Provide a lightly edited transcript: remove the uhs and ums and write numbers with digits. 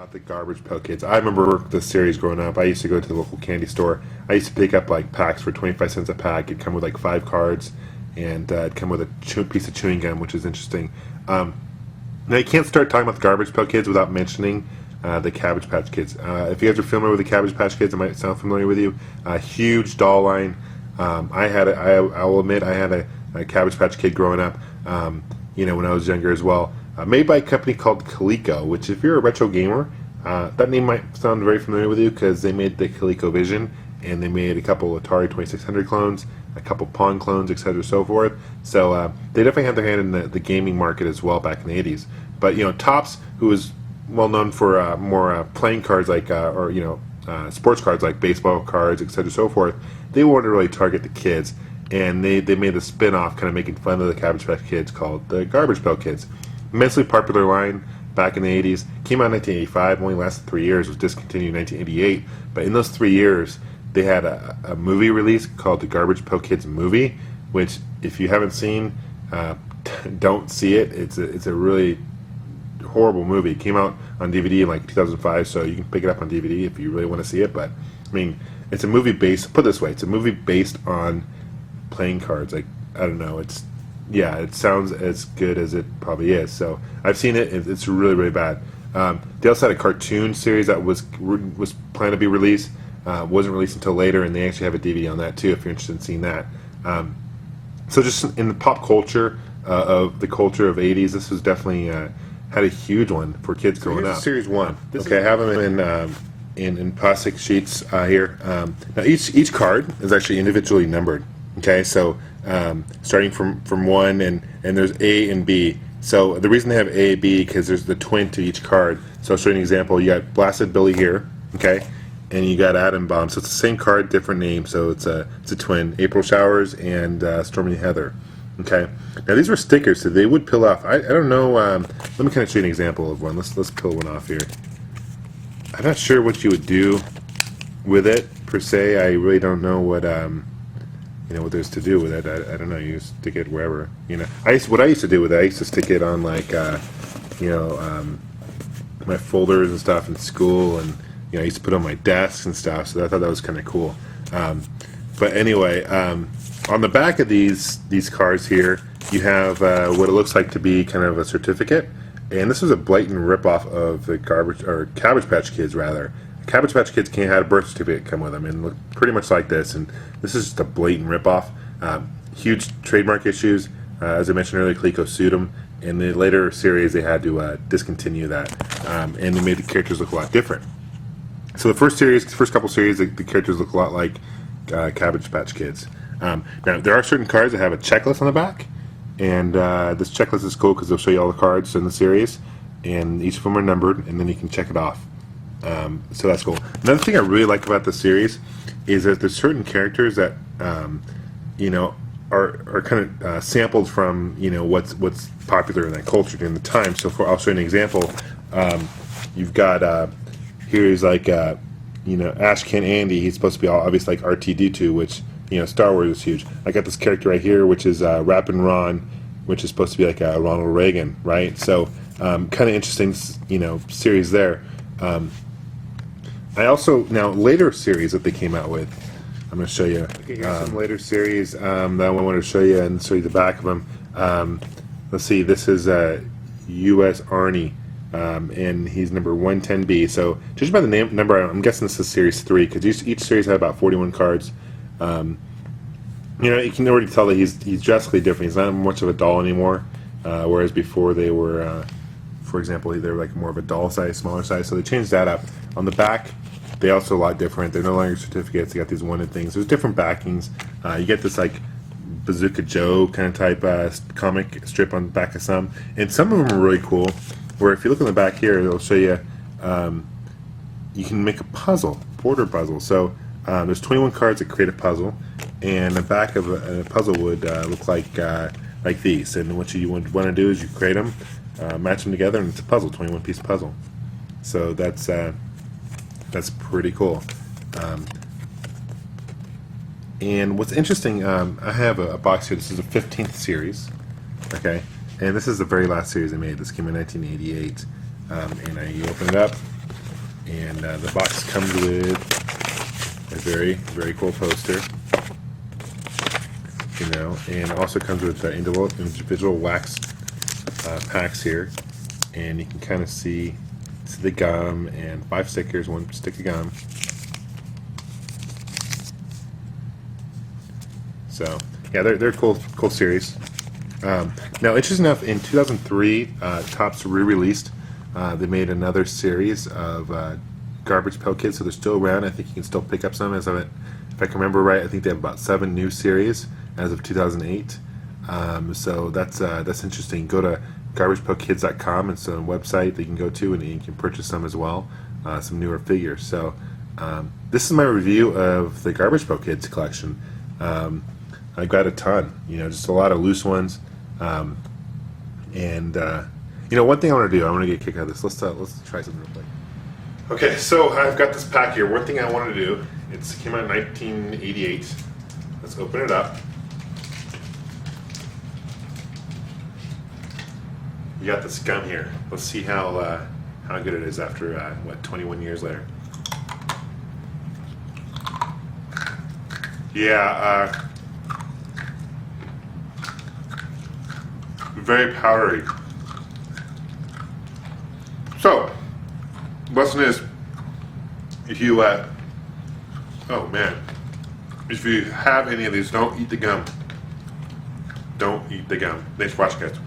about the Garbage Pail Kids. I remember the series growing up. I used to go to the local candy store. I used to pick up like packs for 25 cents a pack. It'd come with like 5 cards, and it'd come with a piece of chewing gum, which is interesting. Now you can't start talking about the Garbage Pail Kids without mentioning the Cabbage Patch Kids. If you guys are familiar with the Cabbage Patch Kids, it might sound familiar with you. Huge doll line. I will admit I had a Cabbage Patch Kid growing up. When I was younger as well. Made by a company called Coleco, which if you're a retro gamer, that name might sound very familiar with you because they made the ColecoVision, and they made a couple Atari 2600 clones, a couple Pong clones, etc. so forth. So they definitely had their hand in the gaming market as well back in the 80s. But Topps, who was well known for more playing cards like sports cards like baseball cards, etc. so forth, they wanted to really target the kids, and they made a spin-off kind of making fun of the Cabbage Patch Kids called the Garbage Pail Kids. Immensely popular line back in the 80s. Came out in 1985, only lasted 3 years, was discontinued in 1988. But in those 3 years, they had a movie release called the Garbage Pail Kids movie, which if you haven't seen, don't see it. It's a really horrible movie. It came out on DVD in like 2005, so you can pick it up on DVD if you really want to see it. But I mean, it's a movie based. Put it this way, it's a movie based on playing cards. Like, I don't know. It sounds as good as it probably is. So I've seen it. It's really, really bad. They also had a cartoon series that was planned to be released. Wasn't released until later, and they actually have a DVD on that too if you're interested in seeing that. So just in the pop culture of the culture of 80s, this was definitely had a huge one for kids growing up. Series 1. I have them in plastic sheets here. Now each card is actually individually numbered. Okay, so starting from 1, and there's A and B. So the reason they have A, B, because there's the twin to each card. So I'll show you an example. You got Blasted Billy here, okay, and you got Atom Bomb. So it's the same card, different name. So it's a twin. April Showers and Stormy Heather. Okay. Now these were stickers, so they would peel off. I don't know. Let me kind of show you an example of one. Let's peel one off here. I'm not sure what you would do with it per se. I really don't know what what there's to do with it. I don't know. You stick it wherever. What I used to do with it, I used to stick it on like my folders and stuff in school, and I used to put it on my desk and stuff. So I thought that was kind of cool. But anyway, on the back of these cards here, you have what it looks like to be kind of a certificate, and this was a blatant ripoff of the Cabbage Patch Kids rather. Cabbage Patch Kids had a birth certificate come with them and looked pretty much like this, and this is just a blatant ripoff. Huge trademark issues. As I mentioned earlier, Coleco sued them. In the later series, they had to discontinue that, and they made the characters look a lot different. So the first couple series, the characters look a lot like Cabbage Patch Kids. Now, there are certain cards that have a checklist on the back, and this checklist is cool because they'll show you all the cards in the series, and each of them are numbered, and then you can check it off. So that's cool. Another thing I really like about the series is that there's certain characters that are kind of sampled from what's popular in that culture during the time. So I'll show you an example. You've got here's like Ashcan Andy. He's supposed to be obviously like R2-D2, which Star Wars is huge. I got this character right here, which is Rappin' Ron, which is supposed to be like Ronald Reagan, right? So kind of interesting, series there. I also, now later series that they came out with, I'm going to show you. Okay, here's some later series that I want to show you and show you the back of them. Let's see, this is U.S. Arnie, and he's number 110B. So just by the number, I'm guessing this is series 3 because each series had about 41 cards. You can already tell that he's drastically different. He's not much of a doll anymore, whereas before they were, for example, they were like more of a doll size, smaller size. So they changed that up. On the back, they also a lot different. They're no longer certificates. They got these wanted things. There's different backings. You get this like Bazooka Joe kind of type comic strip on the back of some, and some of them are really cool. Where if you look on the back here, it'll show you you can make a puzzle, border puzzle. So there's 21 cards that create a puzzle, and the back of a puzzle would look like these. And what you would want to do is you create them, match them together, and it's a puzzle, 21-piece puzzle. So that's pretty cool. And what's interesting, I have a box here. This is the 15th series, okay? And this is the very last series I made. This came in 1988. And you open it up, And the box comes with a very, very cool poster. You know, and also comes with individual wax packs here, and you can kind of see the gum and 5 stickers, 1 stick of gum. So yeah, they're cool series. Now, interesting enough, in 2003, Topps re-released. They made another series of Garbage Pail Kids, so they're still around. I think you can still pick up some. If I can remember right, I think they have about 7 new series as of 2008. So that's interesting. Go to garbagepailkids.com. It's a website that you can go to, and you can purchase some as well, some newer figures. So this is my review of the Garbage Pail Kids collection. I got a ton, you know, just a lot of loose ones. You know, one thing I want to do, I want to get a kick out of this. Let's try something real quick. Okay, so I've got this pack here. One thing I want to do, it came out in 1988. Let's open it up. You got this gum here. Let's see how good it is after, 21 years later. Yeah, very powdery. So, lesson is, if you, oh man, if you have any of these, don't eat the gum. Don't eat the gum. Thanks for watching, guys.